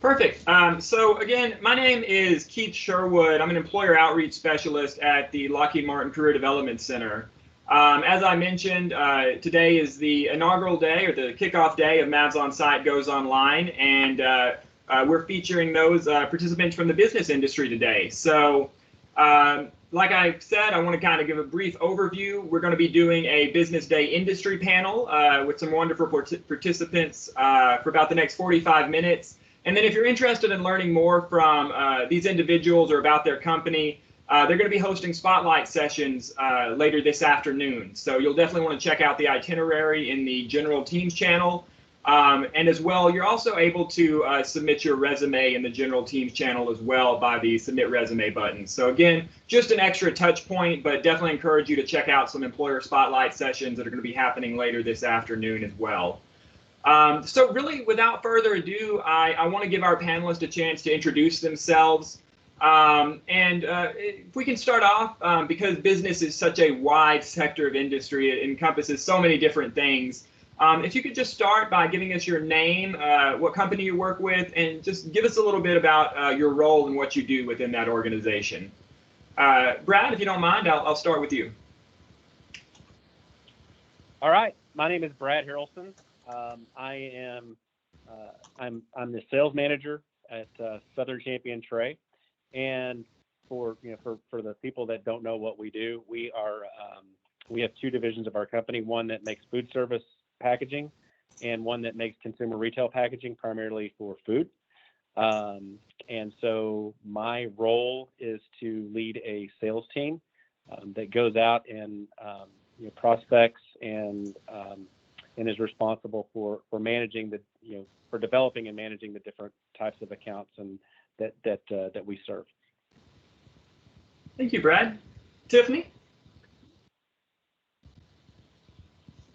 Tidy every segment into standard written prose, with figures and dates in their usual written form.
Perfect. So again, my name is Keith Sherwood. I'm an employer outreach specialist at the Lockheed Martin Career Development Center. As I mentioned, today is the inaugural day or the kickoff day of Mavs On Site Goes Online, and we're featuring those participants from the business industry today. So like I said, I want to kind of give a brief overview. We're going to be doing a Business Day industry panel with some wonderful participants for about the next 45 minutes. And then if you're interested in learning more from these individuals or about their company, they're going to be hosting spotlight sessions later this afternoon. So you'll definitely want to check out the itinerary in the General Teams channel. And as well, you're also able to submit your resume in the General Teams channel as well by the Submit Resume button. So again, just an extra touch point, but definitely encourage you to check out some employer spotlight sessions that are going to be happening later this afternoon as well. So really, without further ado, I want to give our panelists a chance to introduce themselves. If we can start off, because business is such a wide sector of industry, it encompasses so many different things. If you could just start by giving us your name, what company you work with, and just give us a little bit about your role and what you do within that organization. Brad, if you don't mind, I'll start with you. All right. My name is Brad Harrelson. I'm the sales manager at Southern Champion Tray, and for the people that don't know what we do, we have two divisions of our company: one that makes food service packaging, and one that makes consumer retail packaging, primarily for food. And so my role is to lead a sales team that goes out and prospects and is responsible for managing for developing and managing the different types of accounts and that we serve. Thank you, Brad. Tiffany,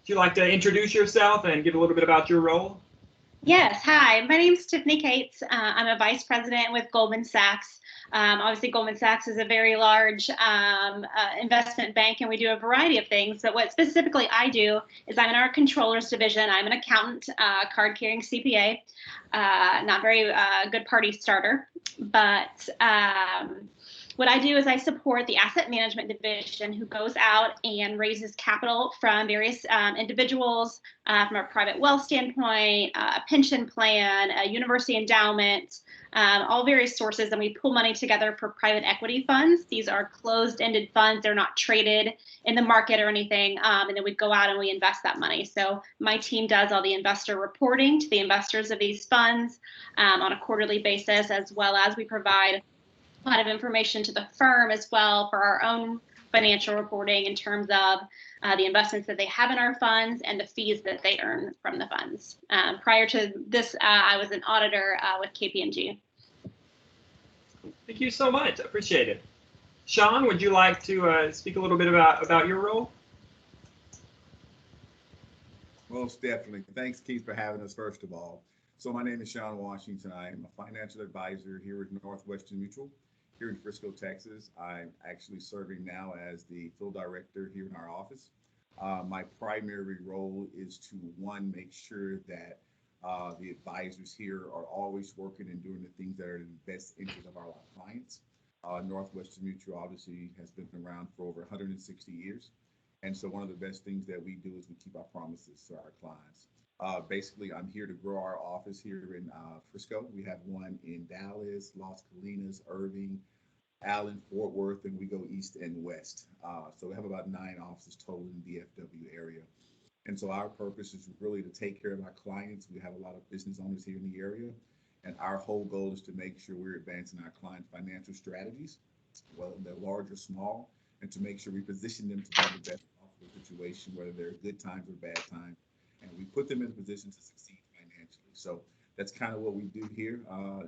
would you like to introduce yourself and give a little bit about your role? Yes. Hi, my name is Tiffany Cates. I'm a vice president with Goldman Sachs. Obviously, Goldman Sachs is a very large investment bank, and we do a variety of things. But what specifically I do is I'm in our controllers division. I'm an accountant, card-carrying CPA, not very good party starter. But what I do is I support the asset management division, who goes out and raises capital from various individuals, from a private wealth standpoint, a pension plan, a university endowment, all various sources, and we pull money together for private equity funds. These are closed-ended funds. They're not traded in the market or anything, and then we go out and we invest that money. So my team does all the investor reporting to the investors of these funds on a quarterly basis, as well as we provide a lot of information to the firm as well for our own financial reporting in terms of the investments that they have in our funds and the fees that they earn from the funds. Prior to this, I was an auditor with KPMG. Thank you so much. I appreciate it. Sean, would you like to speak a little bit about your role? Most definitely. Thanks, Keith, for having us, first of all. So my name is Sean Washington. I am a financial advisor here at Northwestern Mutual here in Frisco, Texas. I'm actually serving now as the field director here in our office. My primary role is to, one, make sure that the advisors here are always working and doing the things that are in the best interest of our clients. Northwestern Mutual obviously has been around for over 160 years. And so one of the best things that we do is we keep our promises to our clients. Basically, I'm here to grow our office here in Frisco. We have one in Dallas, Las Colinas, Irving, Allen, Fort Worth, and we go east and west. So we have about 9 offices total in the DFW area. And so our purpose is really to take care of our clients. We have a lot of business owners here in the area. And our whole goal is to make sure we're advancing our clients' financial strategies, whether they're large or small, and to make sure we position them to be in the best possible situation, whether they're good times or bad times. And we put them in a position to succeed financially. So that's kind of what we do here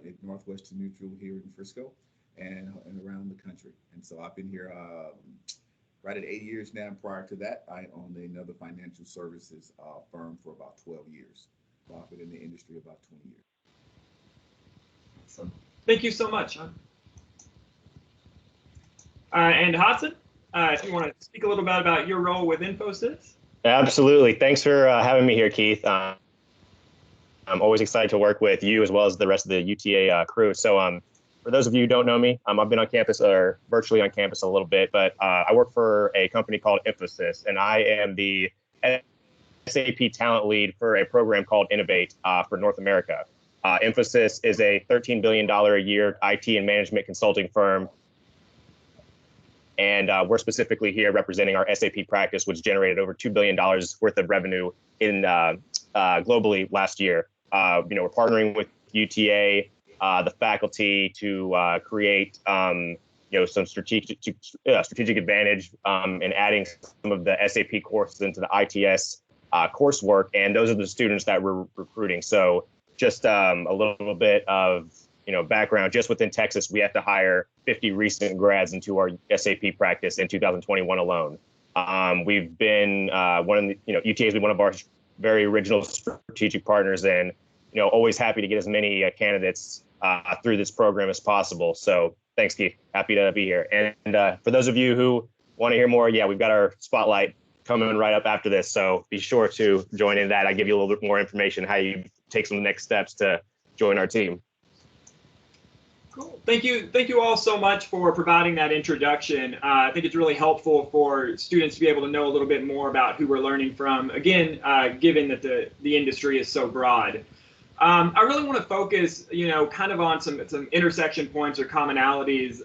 at Northwestern Mutual here in Frisco and around the country. And so I've been here right at 8 years now. Prior to that, I owned another financial services firm for about 12 years. So I've been in the industry about 20 years. Awesome. Thank you so much, Sean. And Hudson, if you want to speak a little bit about your role with Infosys. Absolutely. Thanks for having me here, Keith. I'm always excited to work with you as well as the rest of the UTA crew. So for those of you who don't know me, I've been on campus or virtually on campus a little bit, but I work for a company called Infosys, and I am the SAP talent lead for a program called Innovate for North America. Infosys is a $13 billion a year IT and management consulting firm. And we're specifically here representing our SAP practice, which generated over $2 billion worth of revenue in globally last year. We're partnering with UTA, the faculty to create some strategic advantage in adding some of the SAP courses into the ITS coursework, and those are the students that we're recruiting. So just a little bit of background. Just within Texas, we have to hire 50 recent grads into our SAP practice in 2021 alone. We've been UTA has been one of our very original strategic partners, and always happy to get as many candidates through this program as possible. So thanks, Keith. Happy to be here. And for those of you who want to hear more, we've got our spotlight coming right up after this. So be sure to join in that. I give you a little bit more information how you take some next steps to join our team. Cool. Thank you all so much for providing that introduction. I think it's really helpful for students to be able to know a little bit more about who we're learning from. Again, given that the industry is so broad. I really want to focus, kind of on some intersection points or commonalities.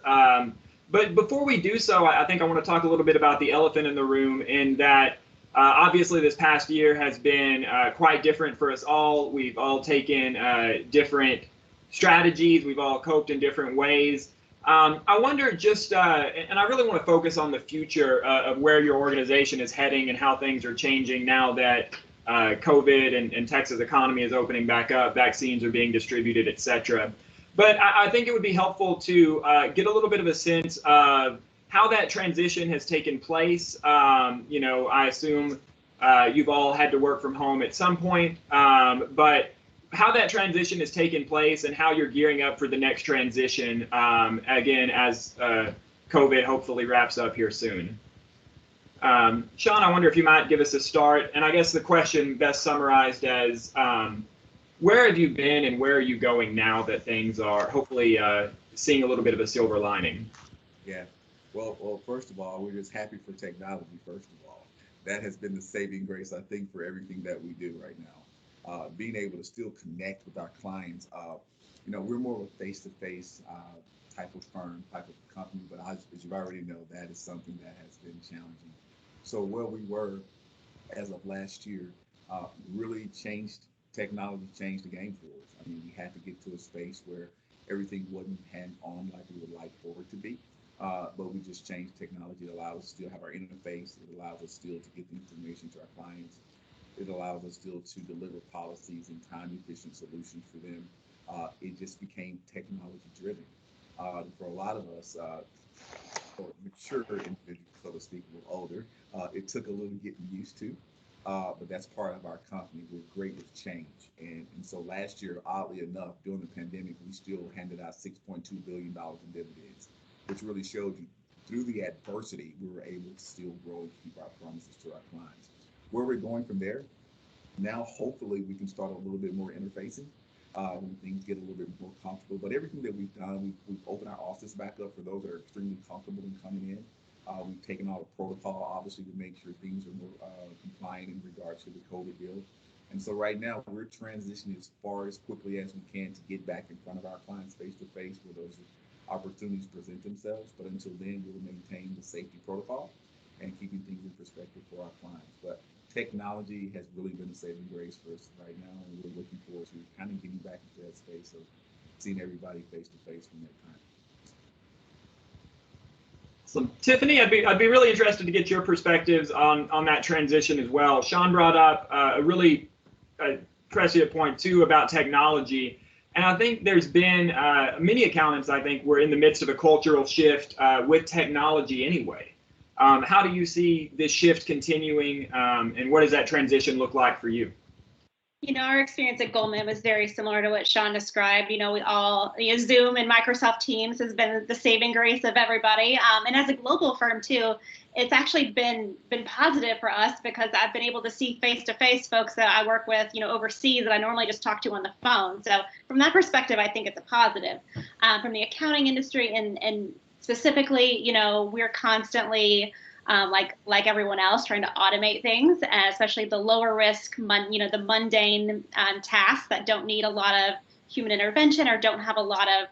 But before we do so, I think I want to talk a little bit about the elephant in the room, in that obviously this past year has been quite different for us all. We've all taken different strategies. We've all coped in different ways. I wonder and I really want to focus on the future of where your organization is heading and how things are changing now that COVID and Texas economy is opening back up, vaccines are being distributed, et cetera. But I think it would be helpful to get a little bit of a sense of how that transition has taken place. I assume you've all had to work from home at some point, but how that transition has taken place and how you're gearing up for the next transition, again, as COVID hopefully wraps up here soon. Sean, I wonder if you might give us a start. And I guess the question best summarized as, where have you been and where are you going now that things are hopefully seeing a little bit of a silver lining? Yeah. Well, first of all, we're just happy for technology, first of all. That has been the saving grace, I think, for everything that we do right now. Being able to still connect with our clients. We're more of a face-to-face type of firm, type of company, but as you already know, that is something that has been challenging. So where we were as of last year really technology changed the game for us. I mean, we had to get to a space where everything wasn't hand-on like we would like for it to be. But we just changed technology. It allows us to still have our interface. It allows us still to get the information to our clients. It allows us still to deliver policies and time-efficient solutions for them. It just became technology-driven. For a lot of us, or mature individuals, so to speak, a little older, it took a little getting used to. But that's part of our company. We're great with change. And so last year, oddly enough, during the pandemic, we still handed out $6.2 billion in dividends, which really showed you through the adversity, we were able to still grow and keep our promises to our clients. Where we're going from there, now hopefully we can start a little bit more interfacing when things get a little bit more comfortable. But everything that we've done, we've opened our office back up for those that are extremely comfortable in coming in. We've taken all the protocol, obviously, to make sure things are more compliant in regards to the COVID deal. And so right now we're transitioning as far as quickly as we can to get back in front of our clients face to face where those opportunities present themselves. But until then, we'll maintain the safety protocol and keeping things in perspective for our clients. But technology has really been a saving grace for us right now, and we're looking forward to kind of getting back into that space of seeing everybody face to face from that time. So, Tiffany, I'd be really interested to get your perspectives on that transition as well. Sean brought up a really prescient point too about technology, and I think there's been many accountants. I think we're in the midst of a cultural shift with technology anyway. How do you see this shift continuing, and what does that transition look like for you? Our experience at Goldman was very similar to what Sean described. We all, Zoom and Microsoft Teams has been the saving grace of everybody. And as a global firm too, it's actually been positive for us because I've been able to see face-to-face folks that I work with, overseas that I normally just talk to on the phone. So from that perspective, I think it's a positive. From the accounting industry and specifically, we're constantly like everyone else, trying to automate things, especially the lower risk, the mundane tasks that don't need a lot of human intervention or don't have a lot of,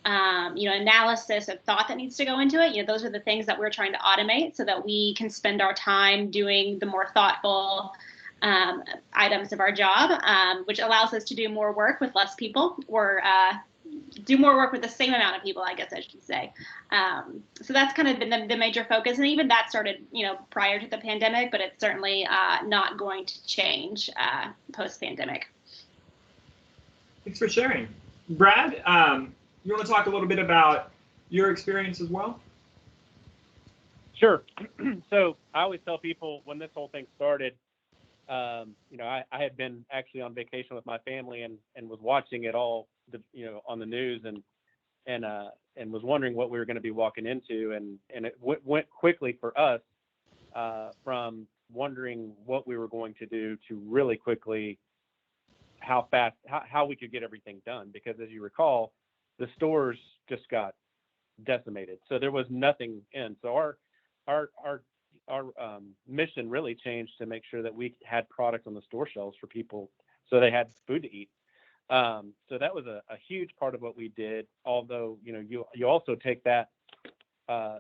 analysis of thought that needs to go into it. Those are the things that we're trying to automate so that we can spend our time doing the more thoughtful items of our job, which allows us to do more work with less people or do more work with the same amount of people, I guess I should say. So that's kind of been the major focus. And even that started, prior to the pandemic, but it's certainly not going to change post-pandemic. Thanks for sharing. Brad, you want to talk a little bit about your experience as well? Sure. So I always tell people when this whole thing started, I had been actually on vacation with my family and was watching it all, on the news and was wondering what we were going to be walking into. And it went quickly for us from wondering what we were going to do to really quickly how we could get everything done. Because as you recall, the stores just got decimated. So there was nothing in. So our mission really changed to make sure that we had product on the store shelves for people so they had food to eat. So that was a huge part of what we did. Although, you also take that,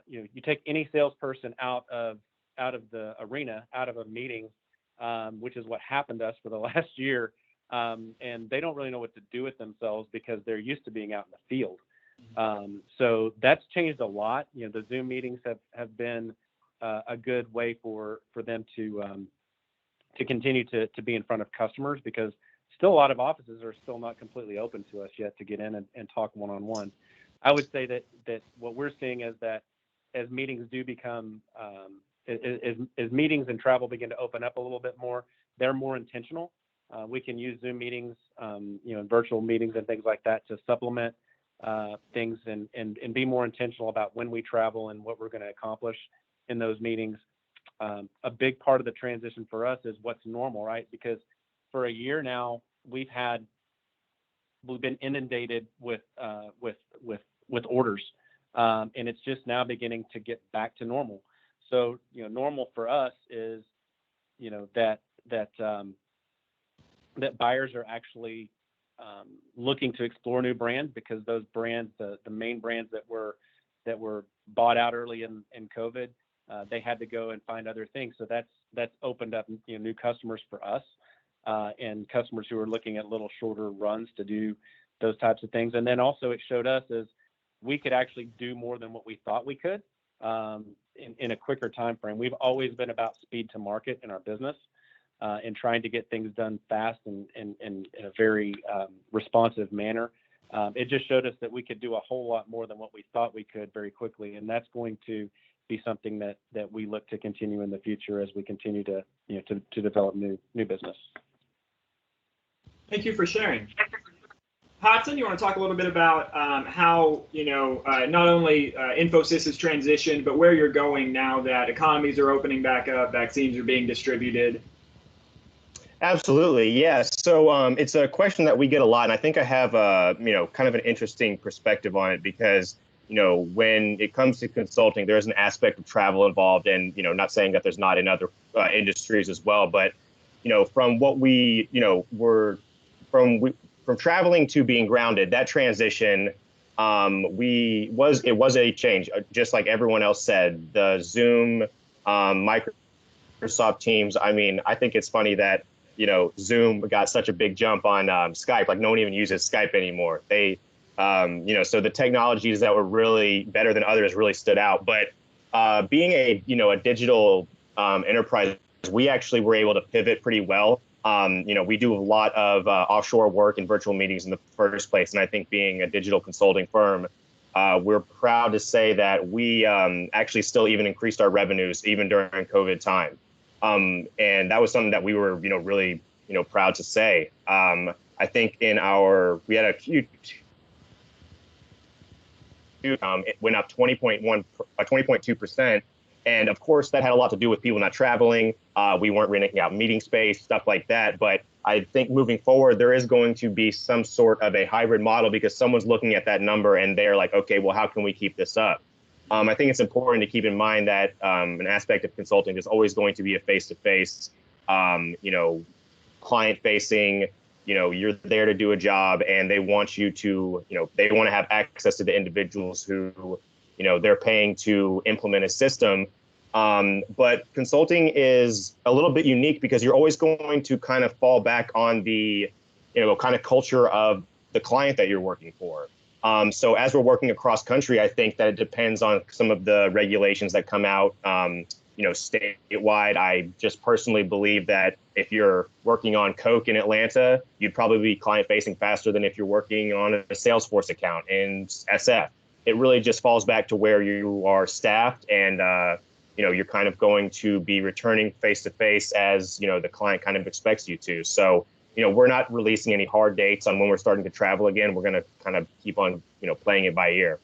you take any salesperson out of the arena, out of a meeting, which is what happened to us for the last year. And they don't really know what to do with themselves because they're used to being out in the field. So that's changed a lot. The Zoom meetings have been a good way for them to continue to be in front of customers, because still a lot of offices are still not completely open to us yet to get in and talk one-on-one. I would say that what we're seeing is that as meetings do become, as meetings and travel begin to open up a little bit more, they're more intentional. We can use Zoom meetings, virtual meetings and things like that to supplement things and be more intentional about when we travel and what we're going to accomplish in those meetings. A big part of the transition for us is what's normal, right? Because for a year now, we've been inundated with orders, and it's just now beginning to get back to normal. So, normal for us is, that buyers are actually looking to explore new brands, because those brands, the main brands that were bought out early in COVID, they had to go and find other things. So that's opened up new customers for us, and customers who are looking at little shorter runs to do those types of things. And then also it showed us is we could actually do more than what we thought we could in a quicker time frame. We've always been about speed to market in our business. And trying to get things done fast and in a very responsive manner. It just showed us that we could do a whole lot more than what we thought we could very quickly. And that's going to be something that we look to continue in the future as we continue to develop new business. Thank you for sharing. Hodson, you want to talk a little bit about how, not only Infosys has transitioned, but where you're going now that economies are opening back up, vaccines are being distributed? Absolutely, yes. So it's a question that we get a lot, and I think I have kind of an interesting perspective on it, because when it comes to consulting, there's an aspect of travel involved, and not saying that there's not in other industries as well, but from what we were from traveling to being grounded, that transition it was a change, just like everyone else said. The Zoom, Microsoft Teams. I mean, I think it's funny that Zoom got such a big jump on Skype. Like, no one even uses Skype anymore. They, so the technologies that were really better than others really stood out. But being a digital enterprise, we actually were able to pivot pretty well. We do a lot of offshore work and virtual meetings in the first place. And I think being a digital consulting firm, we're proud to say that we actually still even increased our revenues even during COVID time. And that was something that we were, really proud to say. I think we had a huge, it went up 20.2%. And of course, that had a lot to do with people not traveling. We weren't renting out meeting space, stuff like that. But I think moving forward, there is going to be some sort of a hybrid model because someone's looking at that number and they're like, okay, well, how can we keep this up? I think it's important to keep in mind that an aspect of consulting is always going to be a face-to-face, client-facing. You're there to do a job, and they want you to, they want to have access to the individuals who, they're paying to implement a system. But consulting is a little bit unique because you're always going to kind of fall back on the, kind of culture of the client that you're working for. So as we're working across country, I think that it depends on some of the regulations that come out, statewide. I just personally believe that if you're working on Coke in Atlanta, you'd probably be client facing faster than if you're working on a Salesforce account in SF. It really just falls back to where you are staffed and, you're kind of going to be returning face to face as, the client kind of expects you to. So, we're not releasing any hard dates on when we're starting to travel again. We're going to kind of keep on, playing it by ear.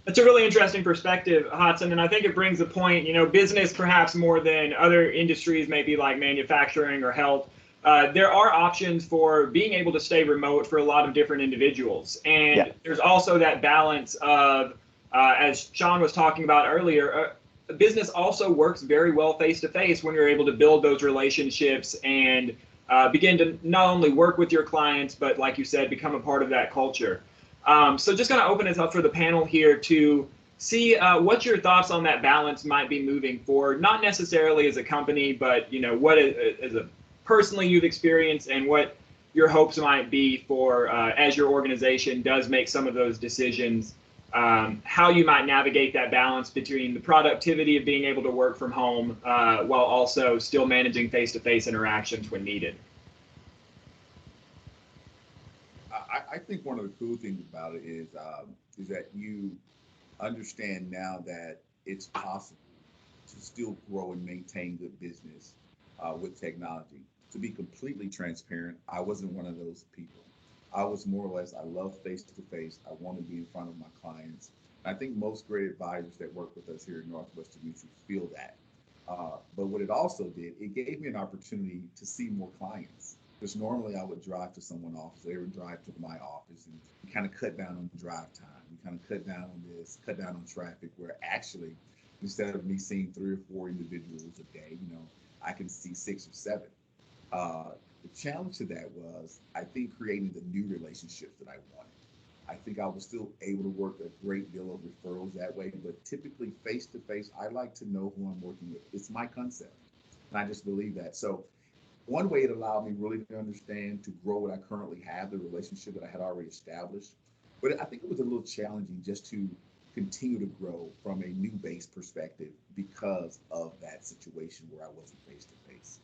That's a really interesting perspective, Hodson, and I think it brings the point, business perhaps more than other industries, maybe like manufacturing or health. There are options for being able to stay remote for a lot of different individuals. And There's also that balance of, as Sean was talking about earlier, business also works very well face-to-face when you're able to build those relationships and begin to not only work with your clients, but like you said, become a part of that culture. So just going to open it up for the panel here to see what your thoughts on that balance might be moving forward, not necessarily as a company, but what as a personally you've experienced and what your hopes might be for as your organization does make some of those decisions, how you might navigate that balance between the productivity of being able to work from home while also still managing face-to-face interactions when needed. I think one of the cool things about it is that you understand now that it's possible to still grow and maintain good business with technology. To be completely transparent, I wasn't one of those people. I was more or less, I love face-to-face. I want to be in front of my clients. And I think most great advisors that work with us here at Northwestern Mutual feel that. But what it also did, it gave me an opportunity to see more clients. Because normally I would drive to someone's office, they would drive to my office, and we kind of cut down on drive time. We kind of cut down on this, cut down on traffic, where actually, instead of me seeing 3 or 4 individuals a day, I can see 6 or 7. The challenge to that was, I think, creating the new relationships that I wanted. I think I was still able to work a great deal of referrals that way, but typically face-to-face, I like to know who I'm working with. It's my concept, and I just believe that. So one way it allowed me really to understand, to grow what I currently have, the relationship that I had already established. But I think it was a little challenging just to continue to grow from a new base perspective because of that situation where I wasn't face-to-face.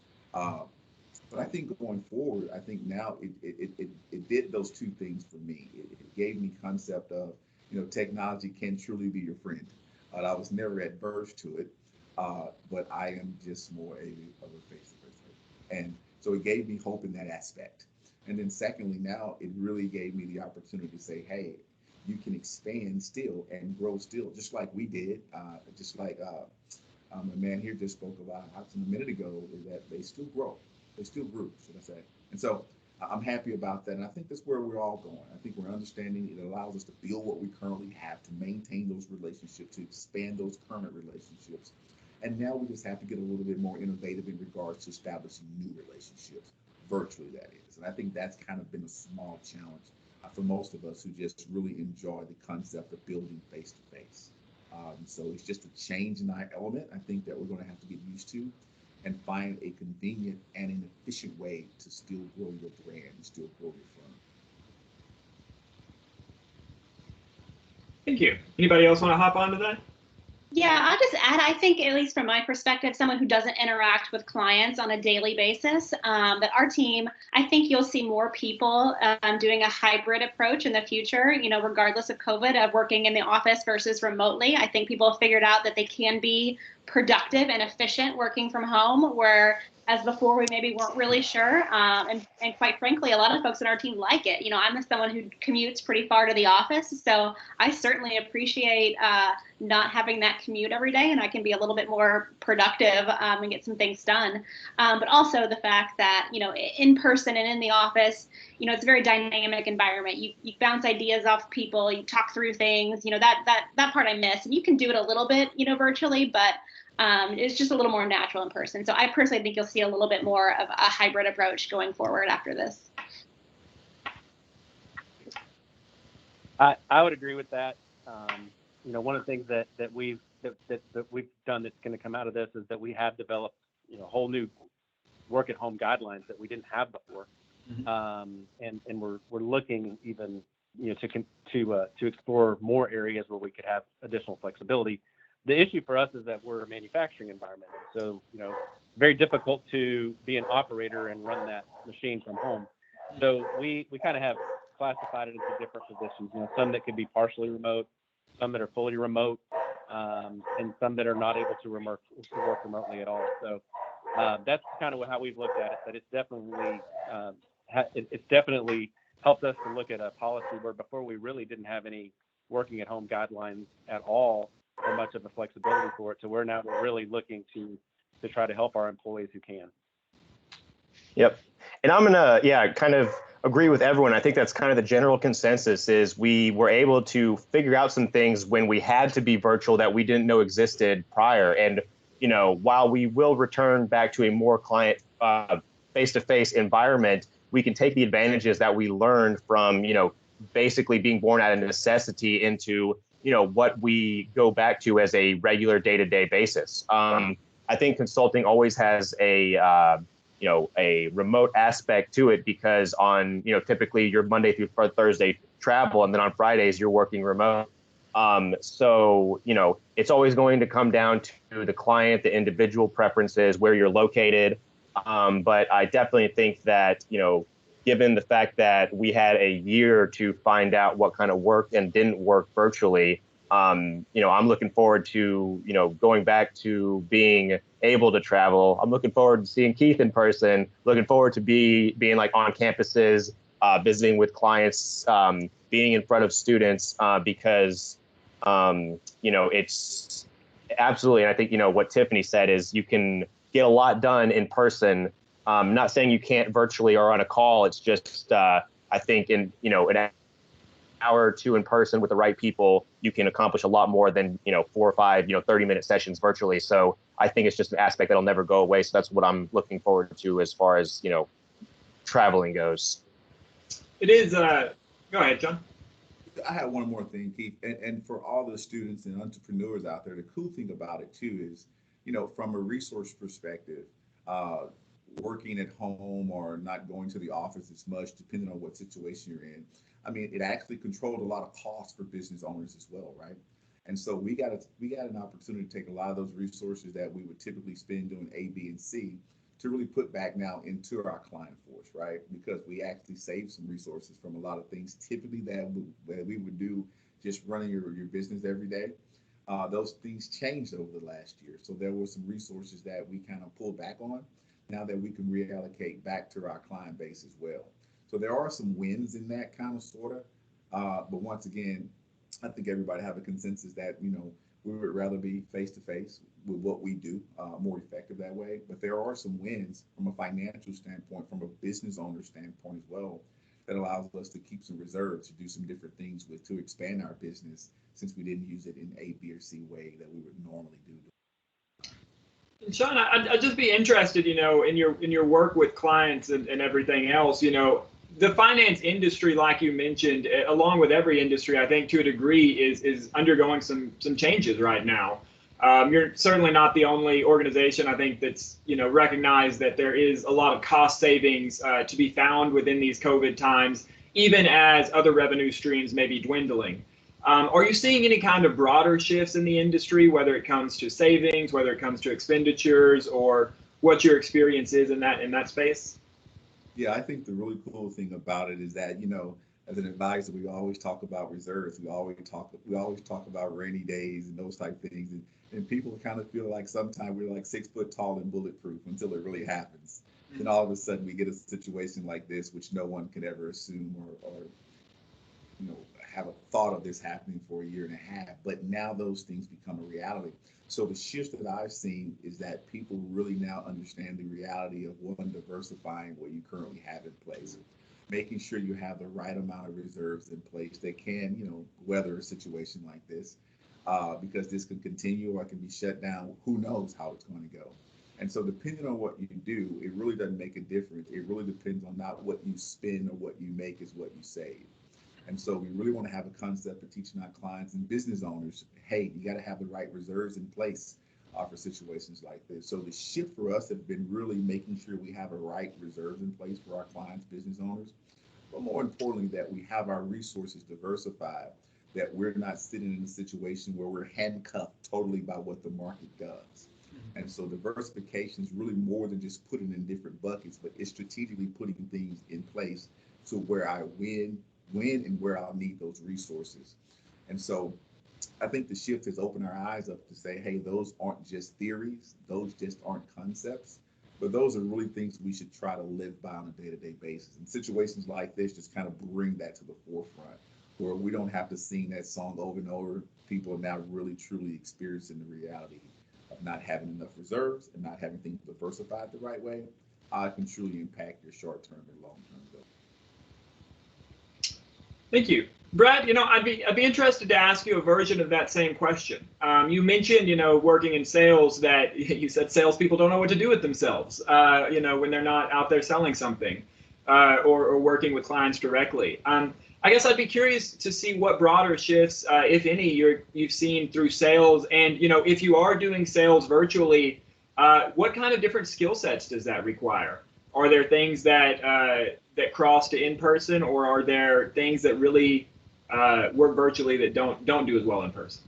But I think going forward, I think now it did those 2 things for me. It gave me concept of, technology can truly be your friend. I was never adverse to it, but I am just more of a face-to-face person. And so it gave me hope in that aspect. And then secondly, now it really gave me the opportunity to say, hey, you can expand still and grow still, just like we did, just like a man here just spoke about a minute ago, is that they still grow. They still grew, should I say. And so I'm happy about that. And I think that's where we're all going. I think we're understanding it allows us to build what we currently have, to maintain those relationships, to expand those current relationships. And now we just have to get a little bit more innovative in regards to establishing new relationships, virtually that is. And I think that's kind of been a small challenge for most of us who just really enjoy the concept of building face-to-face. So it's just a change in our element, I think, that we're going to have to get used to and find a convenient and an efficient way to still grow your brand and still grow your firm. Thank you. Anybody else want to hop onto that? Yeah, I'll just add, I think, at least from my perspective, someone who doesn't interact with clients on a daily basis, that our team, I think you'll see more people doing a hybrid approach in the future, regardless of COVID, of working in the office versus remotely. I think people have figured out that they can be productive and efficient working from home, where as before we maybe weren't really sure. And quite frankly, a lot of folks on our team like it. You know, I'm someone who commutes pretty far to the office, so I certainly appreciate not having that commute every day, and I can be a little bit more productive and get some things done. But also the fact that, you know, in person and in the office, you know, it's a very dynamic environment. You bounce ideas off people, you talk through things, you know, that part I miss. And you can do it a little bit, you know, virtually, but it's just a little more natural in person. So I personally think you'll see a little bit more of a hybrid approach going forward after this. I would agree with that. You know, one of the things that we've done that's going to come out of this is that we have developed, you know, whole new work at home guidelines that we didn't have before. And we're looking even, you know, to explore more areas where we could have additional flexibility. The issue for us is that we're a manufacturing environment, so, you know, very difficult to be an operator and run that machine from home. So we kind of have classified it into different positions. You know, some that could be partially remote, some that are fully remote, and some that are not able to work remotely at all. So that's kind of how we've looked at it. But it's definitely helped us to look at a policy where before we really didn't have any working at home guidelines at all, or much of a flexibility for it. So we're really looking to try to help our employees who can. Yep. And I'm gonna, kind of agree with everyone. I think that's kind of the general consensus is we were able to figure out some things when we had to be virtual that we didn't know existed prior. And, you know, while we will return back to a more client face-to-face environment, we can take the advantages that we learned from, you know, basically being born out of necessity into, you know, what we go back to as a regular day-to-day basis. I think consulting always has a remote aspect to it because on, you know, typically your Monday through Thursday travel, and then on Fridays you're working remote. So, you know, it's always going to come down to the client, the individual preferences, where you're located. But I definitely think that, you know, given the fact that we had a year to find out what kind of worked and didn't work virtually, you know, I'm looking forward to, you know, going back to being able to travel. I'm looking forward to seeing Keith in person, looking forward to being like on campuses, visiting with clients, being in front of students, because, you know, it's absolutely, and I think, you know, what Tiffany said is you can get a lot done in person. Not saying you can't virtually or on a call. It's just, I think in, you know, an hour or two in person with the right people, you can accomplish a lot more than, you know, 4 or 5, you know, 30-minute sessions virtually. So I think it's just an aspect that'll never go away. So that's what I'm looking forward to as far as, you know, traveling goes. It is, go ahead, John. I have one more thing, Keith, and for all the students and entrepreneurs out there, the cool thing about it too is, you know, from a resource perspective, working at home or not going to the office as much, depending on what situation you're in. I mean, it actually controlled a lot of costs for business owners as well, right? And so we got an opportunity to take a lot of those resources that we would typically spend doing A, B, and C to really put back now into our client force, right? Because we actually saved some resources from a lot of things typically that we would do just running your business every day. Those things changed over the last year. So there were some resources that we kind of pulled back on now that we can reallocate back to our client base as well. So there are some wins in that kind of sort of, but once again, I think everybody have a consensus that, you know, we would rather be face to face with what we do, more effective that way. But there are some wins from a financial standpoint, from a business owner standpoint as well, that allows us to keep some reserves to do some different things with to expand our business, since we didn't use it in A, B, or C way that we would normally do. Sean, I'd just be interested, you know, in your work with clients and everything else, you know, the finance industry, like you mentioned, along with every industry, I think to a degree is undergoing some changes right now. You're certainly not the only organization, I think, that's, you know, recognized that there is a lot of cost savings to be found within these COVID times, even as other revenue streams may be dwindling. Are you seeing any kind of broader shifts in the industry, whether it comes to savings, whether it comes to expenditures, or what your experience is in that space? Yeah, I think the really cool thing about it is that, you know, as an advisor, we always talk about reserves. We always talk about rainy days and those type things. And people kind of feel like sometimes we're like 6 foot tall and bulletproof until it really happens. Then all of a sudden we get a situation like this, which no one could ever assume or have a thought of this happening for a year and a half. But now those things become a reality. So the shift that I've seen is that people really now understand the reality of one, diversifying what you currently have in place, making sure you have the right amount of reserves in place that can, weather a situation like this, because this could continue or it can be shut down. Who knows how it's going to go? And so depending on what you do, it really doesn't make a difference. It really depends on not what you spend or what you make, is what you save. And so we really want to have a concept of teaching our clients and business owners, hey, you got to have the right reserves in place for situations like this. So the shift for us has been really making sure we have the right reserves in place for our clients, business owners, but more importantly, that we have our resources diversified, that we're not sitting in a situation where we're handcuffed totally by what the market does. And so diversification is really more than just putting in different buckets, but it's strategically putting things in place to where I win, and where I'll need those resources. And so I think the shift has opened our eyes up to say, hey, those aren't just theories, those just aren't concepts, but those are really things we should try to live by on a day-to-day basis. And situations like this just kind of bring that to the forefront, where we don't have to sing that song over and over. People are now really, truly experiencing the reality of not having enough reserves and not having things diversified the right way. How it can truly impact your short-term and long-term goals. Thank you. Brad, I'd be interested to ask you a version of that same question. You mentioned, working in sales, that you said salespeople don't know what to do with themselves, when they're not out there selling something, or working with clients directly. I guess I'd be curious to see what broader shifts, if any, you've seen through sales, and if you are doing sales virtually, what kind of different skill sets does that require? Are there things that cross to in person, or are there things that really work virtually that don't do as well in person?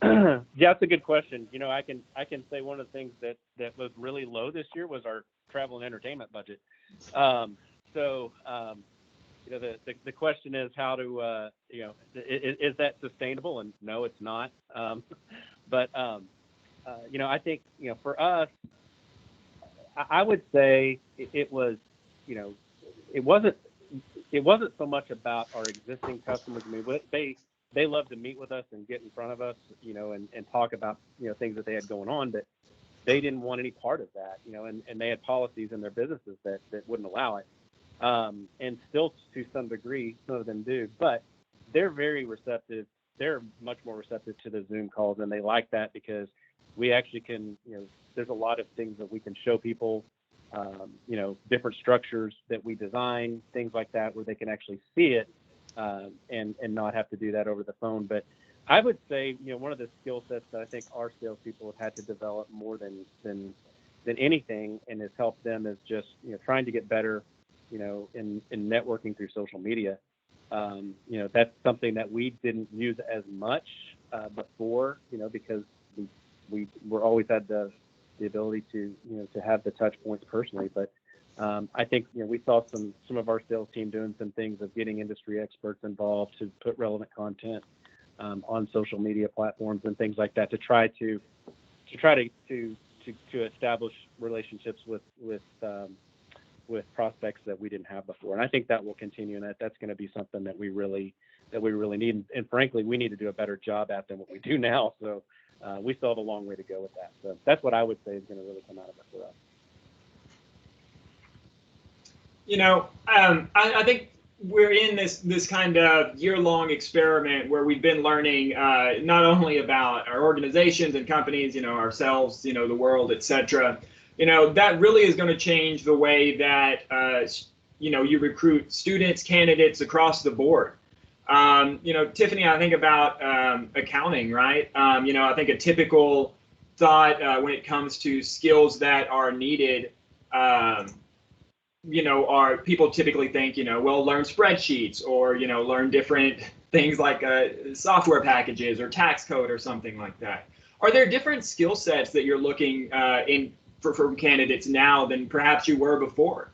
Yeah, that's a good question. I can say one of the things that was really low this year was our travel and entertainment budget. The question is how to is that sustainable? And no, it's not. I think for us, I would say it was, it wasn't so much about our existing customers. I mean, they love to meet with us and get in front of us, and talk about, things that they had going on, but they didn't want any part of that, and they had policies in their businesses that wouldn't allow it. And still to some degree, some of them do, but they're very receptive. They're much more receptive to the Zoom calls, and they like that because we actually can, there's a lot of things that we can show people, different structures that we design, things like that, where they can actually see it, and not have to do that over the phone. But I would say, one of the skill sets that I think our salespeople have had to develop more than anything, and has helped them, is just, trying to get better, in networking through social media. That's something that we didn't use as much before, because we always had the ability to have the touch points personally. But I think we saw some of our sales team doing some things of getting industry experts involved to put relevant content on social media platforms and things like that, to try to establish relationships with prospects that we didn't have before. And I think that will continue, and that's going to be something that we really need. And frankly, we need to do a better job at than what we do now. So we still have a long way to go with that. So that's what I would say is going to really come out of it for us. I think we're in this kind of year-long experiment where we've been learning not only about our organizations and companies, ourselves, the world, etc. That really is going to change the way that you recruit students, candidates across the board. Tiffany, I think about accounting, right? I think a typical thought when it comes to skills that are needed, are people typically think, well, learn spreadsheets, or, learn different things like software packages or tax code or something like that. Are there different skill sets that you're looking for candidates now than perhaps you were before?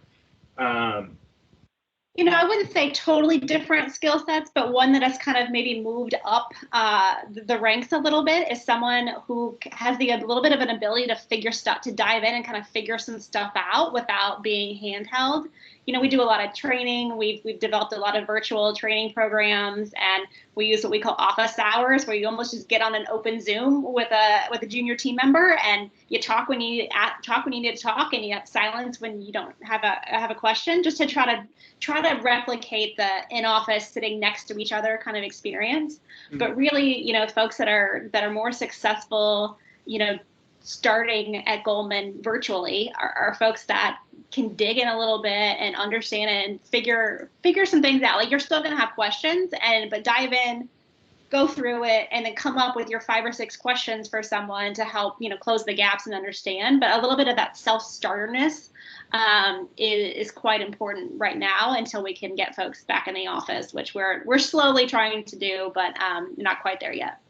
I wouldn't say totally different skill sets, but one that has kind of maybe moved up the ranks a little bit is someone who has a little bit of an ability to dive in and kind of figure some stuff out without being handheld. We do a lot of training. We've developed a lot of virtual training programs, and we use what we call office hours, where you almost just get on an open Zoom with a junior team member, and you talk when you need to talk, and you have silence when you don't have a question, just to try to replicate the in-office sitting next to each other kind of experience. Mm-hmm. But really, folks that are more successful, starting at Goldman virtually are folks that can dig in a little bit and understand it and figure some things out. Like, you're still going to have questions, but dive in, go through it, and then come up with your 5 or 6 questions for someone to help, close the gaps and understand. But a little bit of that self-starterness is quite important right now until we can get folks back in the office, which we're slowly trying to do, but not quite there yet.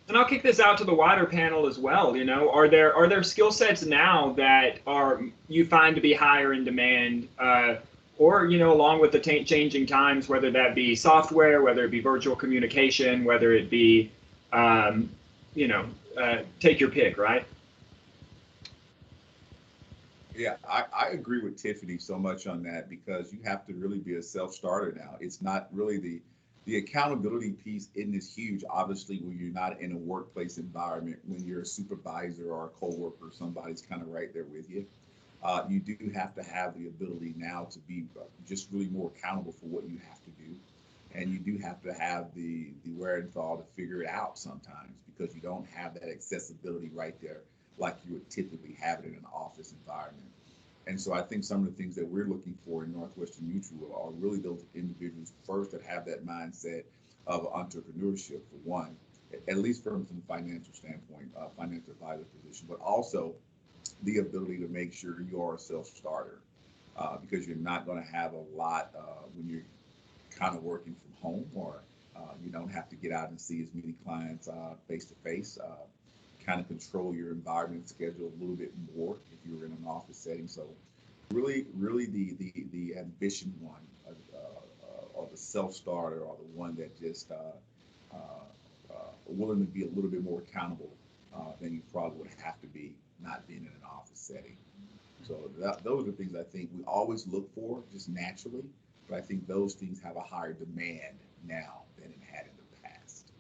And I'll kick this out to the wider panel as well. Are there skill sets now that you find to be higher in demand, or along with the changing times, whether that be software, whether it be virtual communication, whether it be, take your pick, right? Yeah, I agree with Tiffany so much on that, because you have to really be a self-starter now. It's not really the accountability piece isn't as huge, obviously, when you're not in a workplace environment, when you're a supervisor or a coworker, somebody's kind of right there with you. You do have to have the ability now to be just really more accountable for what you have to do. And you do have to have the wherewithal to figure it out sometimes, because you don't have that accessibility right there like you would typically have it in an office environment. And so I think some of the things that we're looking for in Northwestern Mutual are really those individuals first that have that mindset of entrepreneurship, for one, at least from the financial standpoint, financial advisor position, but also the ability to make sure you are a self-starter, because you're not going to have a lot when you're kind of working from home, or you don't have to get out and see as many clients face to face. Kind of control your environment schedule a little bit more if you're in an office setting. So really the ambition one, or the self-starter, or the one that just willing to be a little bit more accountable than you probably would have to be not being in an office setting. So those are the things I think we always look for just naturally, but I think those things have a higher demand now than it had in the past.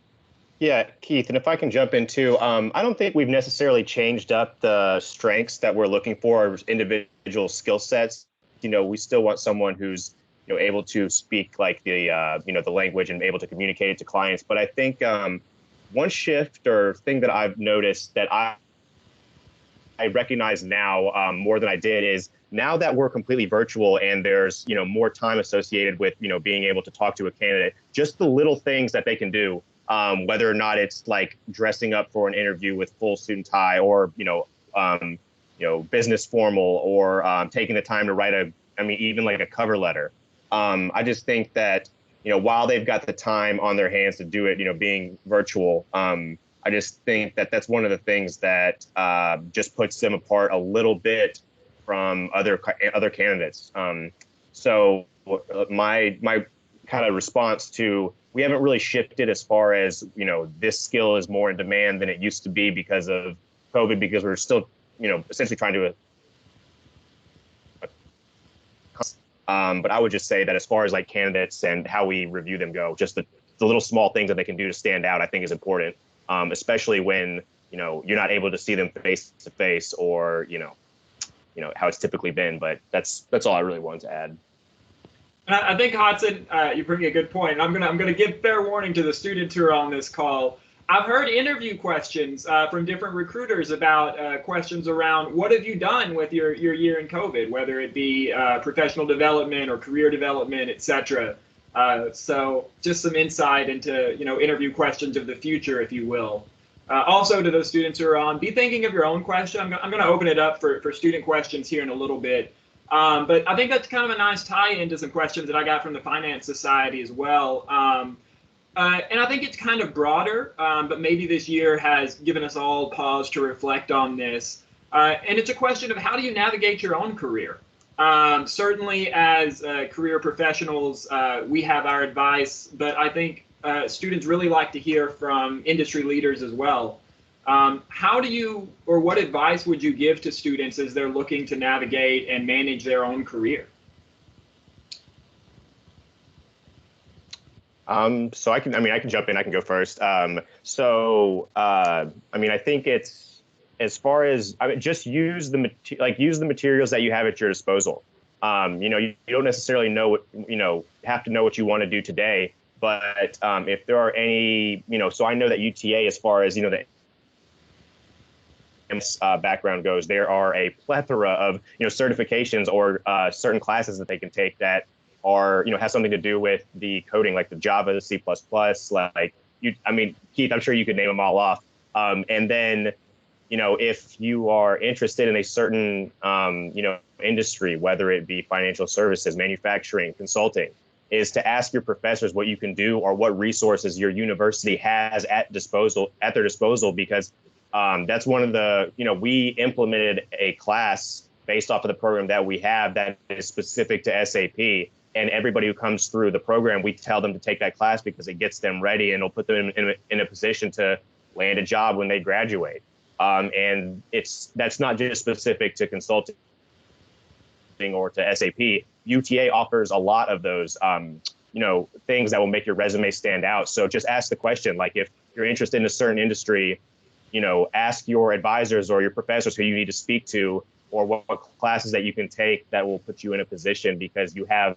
Yeah, Keith, and if I can jump in too, I don't think we've necessarily changed up the strengths that we're looking for, or individual skill sets. We still want someone who's able to speak like the the language and able to communicate it to clients. But I think one shift or thing that I've noticed that I recognize now more than I did is, now that we're completely virtual and there's more time associated with being able to talk to a candidate, just the little things that they can do. Whether or not it's like dressing up for an interview with full suit and tie, or business formal, or taking the time to write even like a cover letter. I just think that while they've got the time on their hands to do it, being virtual, I just think that that's one of the things that just puts them apart a little bit from other candidates. So my kind of response to, we haven't really shifted as far as, this skill is more in demand than it used to be because of COVID, because we're still, essentially trying to, but I would just say that as far as like candidates and how we review them go, just the little small things that they can do to stand out, I think is important, especially when, you're not able to see them face to face, or, how it's typically been. But that's all I really wanted to add. I think, Hodson, you bring a good point. I'm gonna give fair warning to the students who are on this call. I've heard interview questions from different recruiters about questions around what have you done with your year in COVID, whether it be professional development or career development, etc. So just some insight into interview questions of the future, if you will. Also, to those students who are on, be thinking of your own question. I'm going to open it up for student questions here in a little bit. But I think that's kind of a nice tie-in to some questions that I got from the Finance Society as well. And I think it's kind of broader, but maybe this year has given us all pause to reflect on this. And it's a question of, how do you navigate your own career? Certainly, as career professionals, we have our advice, but I think students really like to hear from industry leaders as well. How do you, or what advice would you give to students as they're looking to navigate and manage their own career? So I can jump in. I can go first. I think it's, as far as, just use the materials that you have at your disposal. You don't necessarily know have to know what you want to do today, but if there are any, so I know that UTA, as far as the background goes, there are a plethora of certifications or certain classes that they can take that are has something to do with the coding, like the Java, the C++, Keith, I'm sure you could name them all off. And then if you are interested in a certain industry, whether it be financial services, manufacturing, consulting, is to ask your professors what you can do or what resources your university has at their disposal, because that's one of the, we implemented a class based off of the program that we have that is specific to SAP. And everybody who comes through the program, we tell them to take that class because it gets them ready and it'll put them in a position to land a job when they graduate. And that's not just specific to consulting or to SAP. UTA offers a lot of those, things that will make your resume stand out. So just ask the question, like if you're interested in a certain industry, ask your advisors or your professors who you need to speak to, or what classes that you can take that will put you in a position, because you have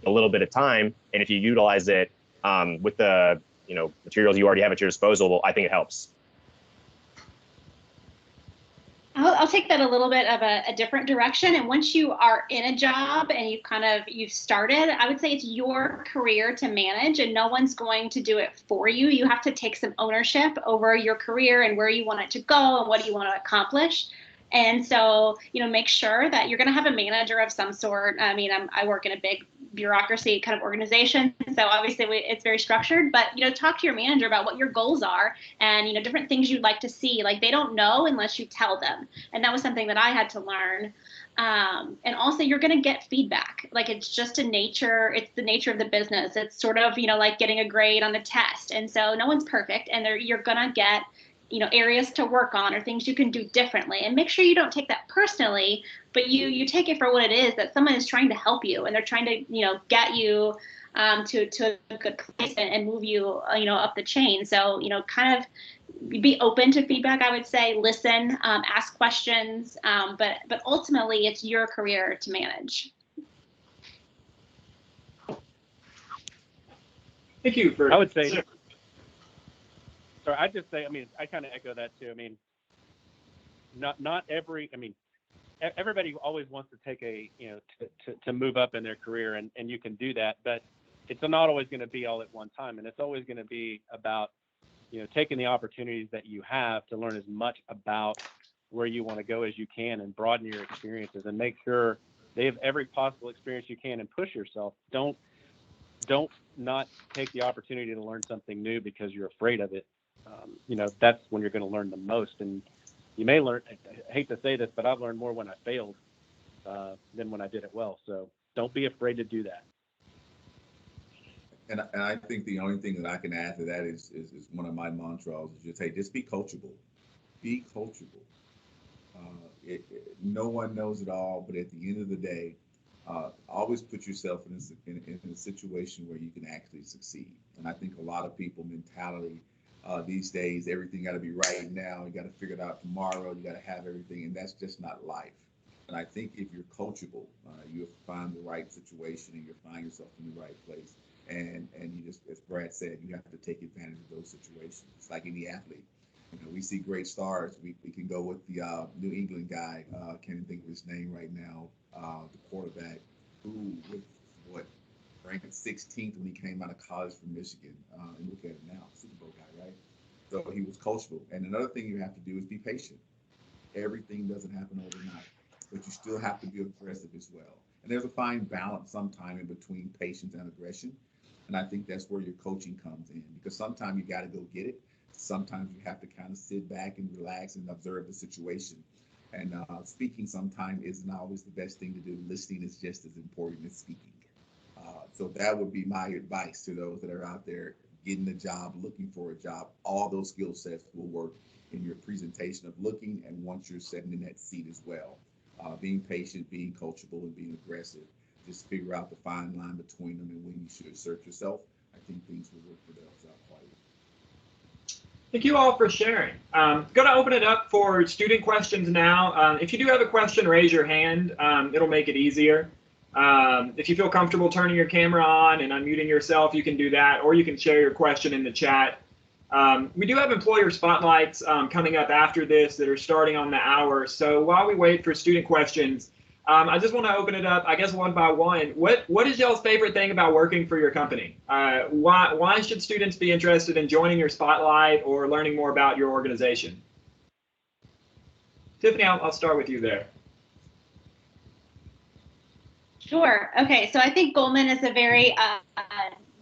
a little bit of time. And if you utilize it with the materials you already have at your disposal, I think it helps. I'll take that a little bit of a different direction. And once you are in a job and you've started, I would say it's your career to manage, and no one's going to do it for you. You have to take some ownership over your career and where you want it to go and what you want to accomplish. And so, make sure that you're going to have a manager of some sort. I work in a big bureaucracy kind of organization, so obviously it's very structured, but, talk to your manager about what your goals are and, different things you'd like to see. Like, they don't know unless you tell them. And that was something that I had to learn. And also, you're going to get feedback. Like, it's just the nature of the business. It's sort of, like getting a grade on the test. And so no one's perfect, and you're going to get areas to work on or things you can do differently, and make sure you don't take that personally, but you take it for what it is, that someone is trying to help you and they're trying to, get you to a good place and move you, up the chain. So, kind of be open to feedback, I would say, listen, ask questions, but ultimately it's your career to manage. Thank you for. I would say, I'd just say, I kind of echo that too. Everybody always wants to take to move up in their career, and you can do that, but it's not always going to be all at one time. And it's always going to be about, taking the opportunities that you have to learn as much about where you want to go as you can, and broaden your experiences, and make sure they have every possible experience you can, and push yourself. Don't not take the opportunity to learn something new because you're afraid of it. That's when you're going to learn the most. And you may learn, I hate to say this, but I've learned more when I failed than when I did it well. So don't be afraid to do that. And I think the only thing that I can add to that is one of my mantras is just be coachable. Be coachable. No one knows it all, but at the end of the day, always put yourself in a situation where you can actually succeed. And I think a lot of people mentality these days, everything got to be right now. You got to figure it out tomorrow. You got to have everything, and that's just not life. And I think if you're coachable, you'll find the right situation and you'll find yourself in the right place. And you just, as Brad said, you have to take advantage of those situations. It's like any athlete. We see great stars. We can go with the New England guy. Can't even think of his name right now. The quarterback who was ranked 16th when he came out of college from Michigan. And look at him now, Super Bowl guy, right? So he was coachable. And another thing you have to do is be patient. Everything doesn't happen overnight, but you still have to be aggressive as well. And there's a fine balance sometime in between patience and aggression. And I think that's where your coaching comes in, because sometimes you got to go get it. Sometimes you have to kind of sit back and relax and observe the situation. And speaking sometimes isn't always the best thing to do. Listening is just as important as speaking. So that would be my advice to those that are out there getting a job, looking for a job. All those skill sets will work in your presentation of looking and once you're sitting in that seat as well. Being patient, being coachable, and being aggressive. Just figure out the fine line between them and when you should assert yourself. I think things will work for themselves quite well. Thank you all for sharing. Going to open it up for student questions now. If you do have a question, raise your hand. It'll make it easier. If you feel comfortable turning your camera on and unmuting yourself, you can do that, or you can share your question in the chat. We do have employer spotlights coming up after this that are starting on the hour. So while we wait for student questions, I just want to open it up, I guess, one by one. What is y'all's favorite thing about working for your company? Why should students be interested in joining your spotlight or learning more about your organization? Tiffany, I'll start with you there. Sure. Okay. So I think Goldman is a very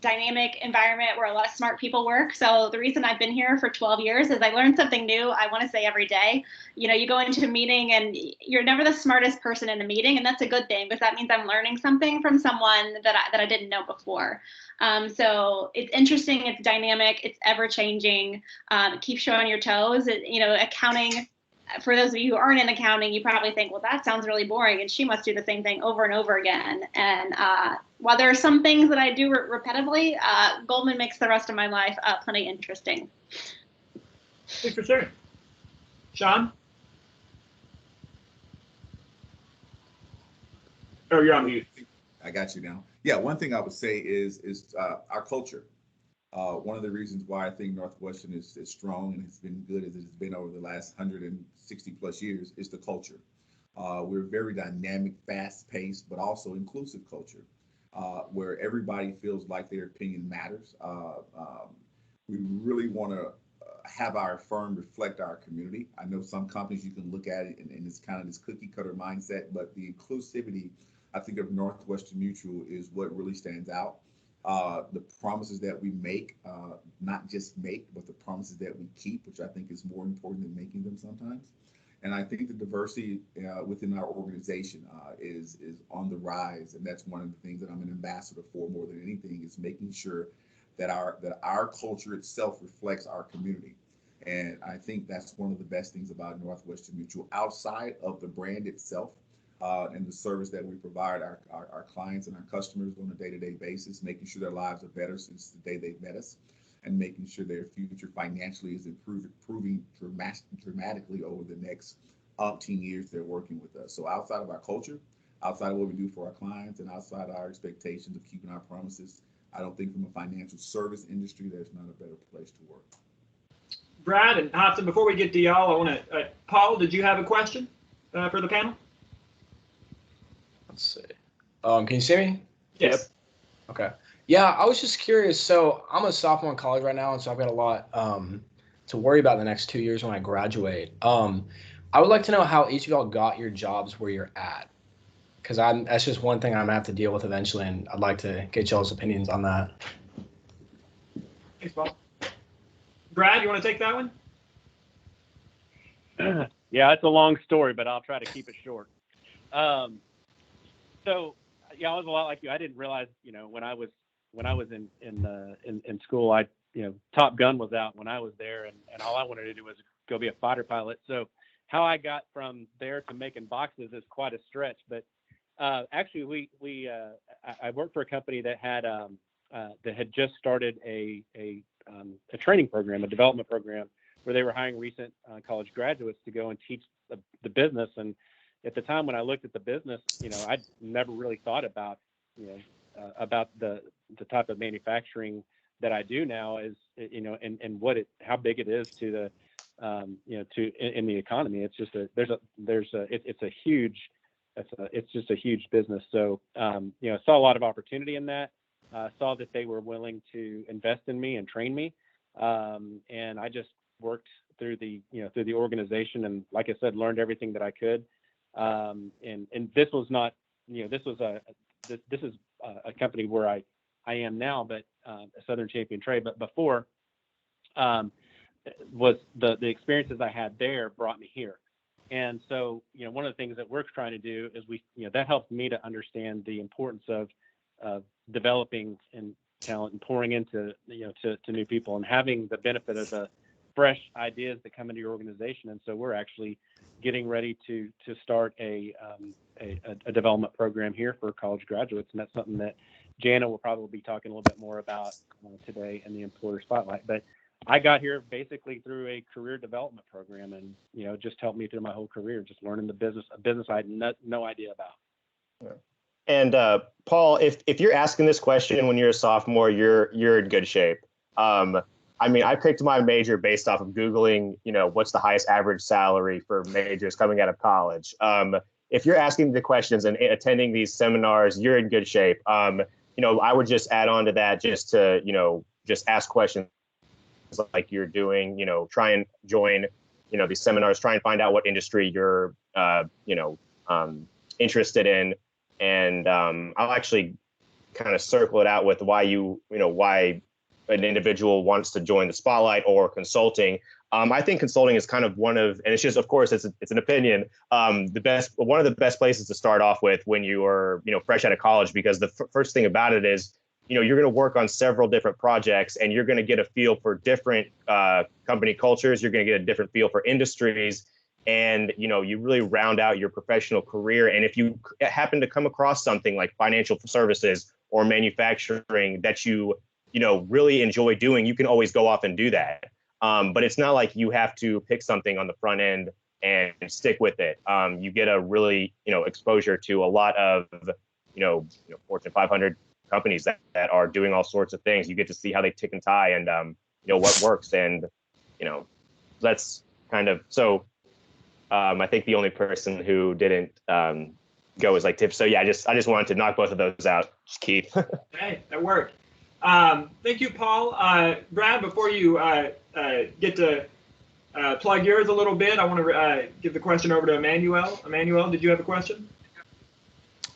dynamic environment where a lot of smart people work. So the reason I've been here for 12 years is I learn something new, I want to say, every day. You know, you go into a meeting and you're never the smartest person in the meeting, and that's a good thing because that means I'm learning something from someone that I didn't know before. So it's interesting, it's dynamic, it's ever changing. Keep showing your toes. You know, accounting, for those of you who aren't in accounting, you probably think, well, that sounds really boring, and she must do the same thing over and over again. And while there are some things that I do repetitively, Goldman makes the rest of my life plenty interesting. Thanks for sharing. Sean? Oh, you're on mute. I got you now. Yeah, one thing I would say is our culture. One of the reasons why I think Northwestern is strong and has been good as it has been over the last 160 plus years is the culture. We're very dynamic, fast-paced, but also inclusive culture, where everybody feels like their opinion matters. We really want to have our firm reflect our community. I know some companies you can look at it and it's kind of this cookie cutter mindset, but the inclusivity, I think, of Northwestern Mutual is what really stands out. The promises that we make, not just make, but the promises that we keep, which I think is more important than making them sometimes. And I think the diversity within our organization is on the rise, and that's one of the things that I'm an ambassador for more than anything, is making sure that our culture itself reflects our community. And I think that's one of the best things about Northwestern Mutual, outside of the brand itself. And the service that we provide our clients and our customers on a day-to-day basis, making sure their lives are better since the day they've met us, and making sure their future financially is improving dramatically over the next umpteen years they're working with us. So outside of our culture, outside of what we do for our clients, and outside our expectations of keeping our promises, I don't think from a financial service industry, there's not a better place to work. Brad and Hobson, before we get to y'all, I want to, Paul, did you have a question for the panel? Let's see. Can you see me? Yes. Yep. Okay. Yeah, I was just curious. So I'm a sophomore in college right now, and so I've got a lot to worry about the next 2 years when I graduate. I would like to know how each of y'all got your jobs where you're at, because that's just one thing I'm gonna have to deal with eventually, and I'd like to get y'all's opinions on that. Thanks, Paul. Brad, you want to take that one? Yeah, it's a long story, but I'll try to keep it short. So yeah, I was a lot like you. I didn't realize, when I was in school, Top Gun was out when I was there, and all I wanted to do was go be a fighter pilot. So how I got from there to making boxes is quite a stretch. But actually, I worked for a company that had just started a training program, a development program, where they were hiring recent college graduates to go and teach the business. And at the time when I looked at the business, I'd never really thought about the type of manufacturing that I do now, is, and how big it is to the, in the economy. It's just it's just a huge business. So, I saw a lot of opportunity in that. Saw that they were willing to invest in me and train me. And I just worked through the organization, and like I said, learned everything that I could. And this was not, this is a company where I am now, but Southern Champion Trade. But before, was the experiences I had there brought me here. And so, one of the things that we're trying to do is that helps me to understand the importance of developing and talent and pouring into, to new people and having the benefit of the fresh ideas that come into your organization. And so we're actually getting ready to start a development program here for college graduates. And that's something that Jana will probably be talking a little bit more about today in the Employer Spotlight. But I got here basically through a career development program, and it just helped me through my whole career, just learning a business I had no idea about. Yeah. And Paul, if you're asking this question when you're a sophomore, you're in good shape. I picked my major based off of Googling, what's the highest average salary for majors coming out of college. If you're asking the questions and attending these seminars, you're in good shape. I would just add on to that just to, just ask questions like you're doing, try and join, these seminars, try and find out what industry you're, interested in. And I'll actually kind of circle it out with why an individual wants to join the Spotlight or consulting. I think consulting is kind of one of, and it's just, of course, it's an opinion, one of the best places to start off with when you are, fresh out of college, because the first thing about it is, you're going to work on several different projects and you're going to get a feel for different company cultures. You're going to get a different feel for industries. And, you really round out your professional career. And if you happen to come across something like financial services or manufacturing that you really enjoy doing, you can always go off and do that. But it's not like you have to pick something on the front end and stick with it. You get a really, exposure to a lot of, Fortune 500 companies that are doing all sorts of things. You get to see how they tick and tie and, what works. And, that's kind of, so I think the only person who didn't go is like Tiff. So yeah, I just wanted to knock both of those out. Just Keith. Hey, that worked. Thank you, Paul. Brad, before you get to plug yours a little bit, I want to give the question over to Emmanuel. Emmanuel, did you have a question?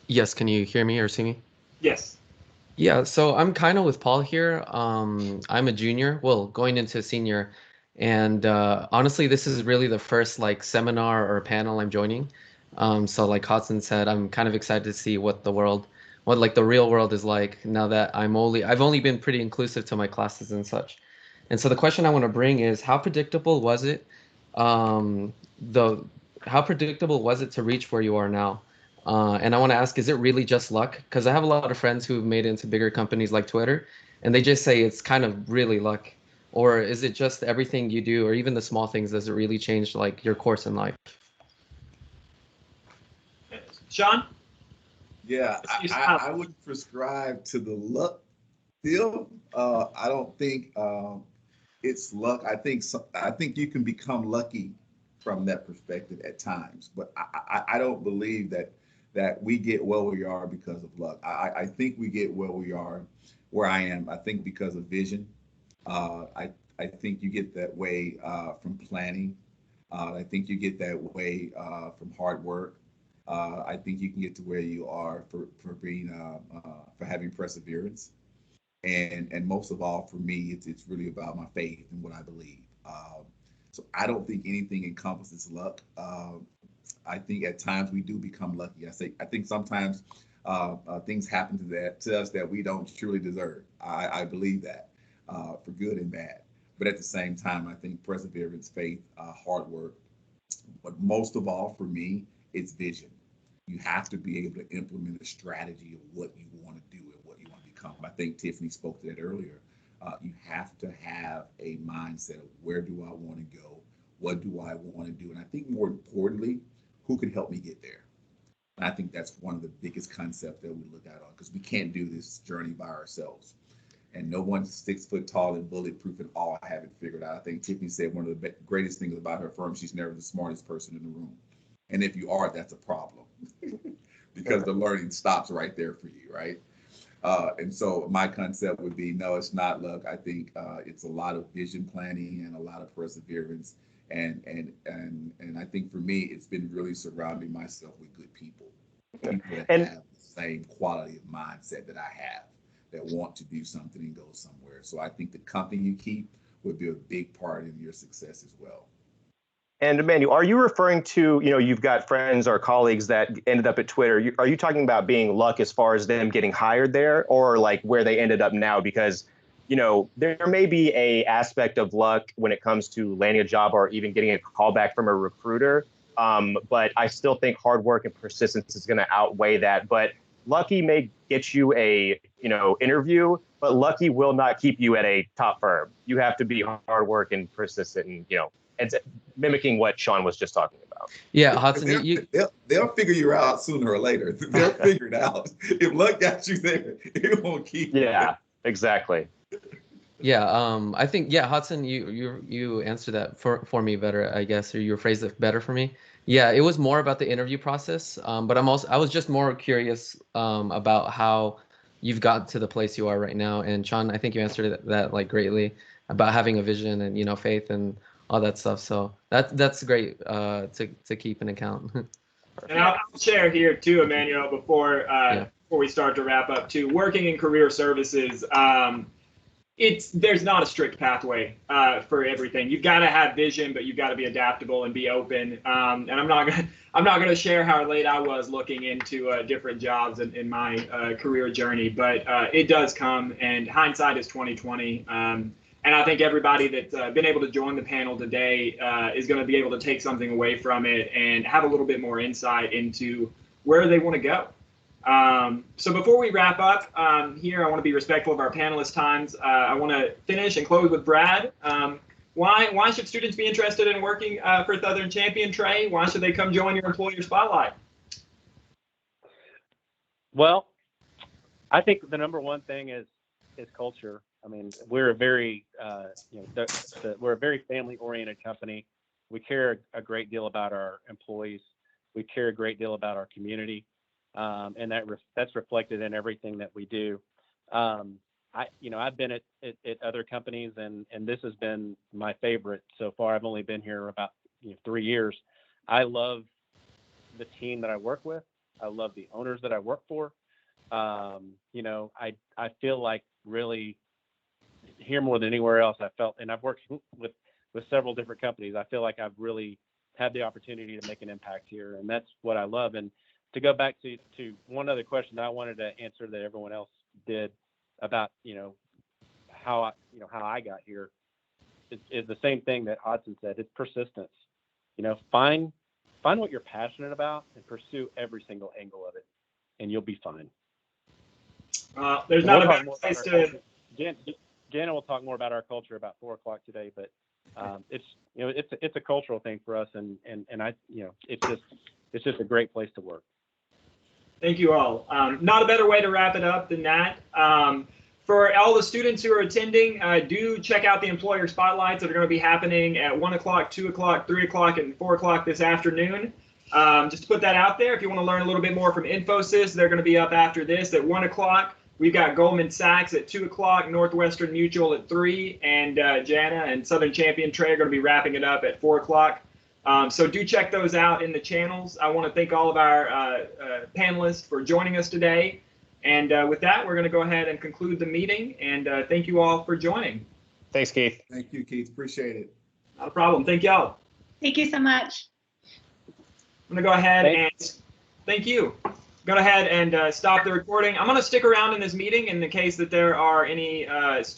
Yes, can you hear me or see me? Yes. Yeah, so I'm kind of with Paul here. I'm a junior, well, going into a senior. And honestly, this is really the first seminar or panel I'm joining. So like Hudson said, I'm kind of excited to see what the real world is like now that I've only been pretty inclusive to my classes and such. And so the question I want to bring is, how predictable was it? How predictable was it to reach where you are now? And I want to ask, is it really just luck? Because I have a lot of friends who've made it into bigger companies like Twitter, and they just say it's kind of really luck. Or is it just everything you do, or even the small things, does it really change your course in life? Sean? Yeah, I would prescribe to the luck deal. I don't think it's luck. I think you can become lucky from that perspective at times, but I don't believe that we get where we are because of luck. I think we get where we are, where I am, I think because of vision. I think you get that way from planning. I think you get that way from hard work. I think you can get to where you are for being for having perseverance, and most of all for me, it's really about my faith and what I believe. So I don't think anything encompasses luck. I think at times we do become lucky. I think sometimes things happen to us that we don't truly deserve. I believe that for good and bad. But at the same time, I think perseverance, faith, hard work, but most of all for me, it's vision. You have to be able to implement a strategy of what you want to do and what you want to become. I think Tiffany spoke to that earlier. You have to have a mindset of where do I want to go? What do I want to do? And I think more importantly, who can help me get there? And I think that's one of the biggest concepts that we look at on, because we can't do this journey by ourselves. And no one's 6 foot tall and bulletproof and all have it figured out. I think Tiffany said one of the greatest things about her firm, she's never the smartest person in the room. And if you are, that's a problem because the learning stops right there for you, right? And so my concept would be, no, it's not luck. I think it's a lot of vision planning and a lot of perseverance. And I think for me, it's been really surrounding myself with good people that have the same quality of mindset that I have, that want to do something and go somewhere. So I think the company you keep would be a big part in your success as well. And Emmanuel, are you referring to, you've got friends or colleagues that ended up at Twitter? Are you talking about being luck as far as them getting hired there, or like where they ended up now? Because, there may be a aspect of luck when it comes to landing a job or even getting a call back from a recruiter. But I still think hard work and persistence is going to outweigh that. But lucky may get you a, interview, but lucky will not keep you at a top firm. You have to be hard work and persistent, and, and mimicking what Sean was just talking about. Yeah, Hudson, they'll figure you out sooner or later. They'll figure it out. If luck got you there, it won't keep you. Yeah, exactly. Yeah, I think, Hudson, you answered that for me better, I guess, or you phrased it better for me. Yeah, it was more about the interview process, but I was just more curious about how you've got to the place you are right now. And Sean, I think you answered that like greatly about having a vision and faith and all that stuff. So that's great to keep in account. And I'll share here too, Emmanuel, before we start to wrap up too. Working in career services, there's not a strict pathway for everything. You've got to have vision, but you've got to be adaptable and be open. And I'm not gonna share how late I was looking into different jobs in my career journey, but it does come, and hindsight is 20/20. And I think everybody that's been able to join the panel today is going to be able to take something away from it and have a little bit more insight into where they want to go. So before we wrap up here, I want to be respectful of our panelists' times. I want to finish and close with Brad. Why should students be interested in working for Southern Champion, Trey? Why should they come join your employer spotlight? Well, I think the number one thing is culture. I mean, we're a very, we're a very family-oriented company. We care a great deal about our employees. We care a great deal about our community, and that's reflected in everything that we do. I've been at other companies, and this has been my favorite so far. I've only been here about 3 years. I love the team that I work with. I love the owners that I work for. I feel like really here more than anywhere else, I felt, and I've worked with several different companies, I feel like I've really had the opportunity to make an impact here, and that's what I love. And to go back to one other question that I wanted to answer that everyone else did about how I got here is the same thing that Hodson said. It's persistence. Find what you're passionate about and pursue every single angle of it, and you'll be fine. There's not a better place to. Jana will talk more about our culture about 4:00 today, but it's a cultural thing for us, and it's just a great place to work. Thank you all. Not a better way to wrap it up than that. For all the students who are attending, do check out the employer spotlights that are going to be happening at 1 o'clock, 2 o'clock, 3 o'clock, and 4 o'clock this afternoon. Just to put that out there, if you want to learn a little bit more from Infosys, they're going to be up after this at 1 o'clock. We've got Goldman Sachs at 2 o'clock, Northwestern Mutual at 3, and Jana and Southern Champion Trey are going to be wrapping it up at 4 o'clock. So do check those out in the channels. I want to thank all of our panelists for joining us today. And with that, we're going to go ahead and conclude the meeting. And thank you all for joining. Thanks, Keith. Thank you, Keith. Appreciate it. Not a problem. Thank y'all. Thank you so much. I'm going to go ahead and thank you. Go ahead and stop the recording. I'm going to stick around in this meeting in the case that there are any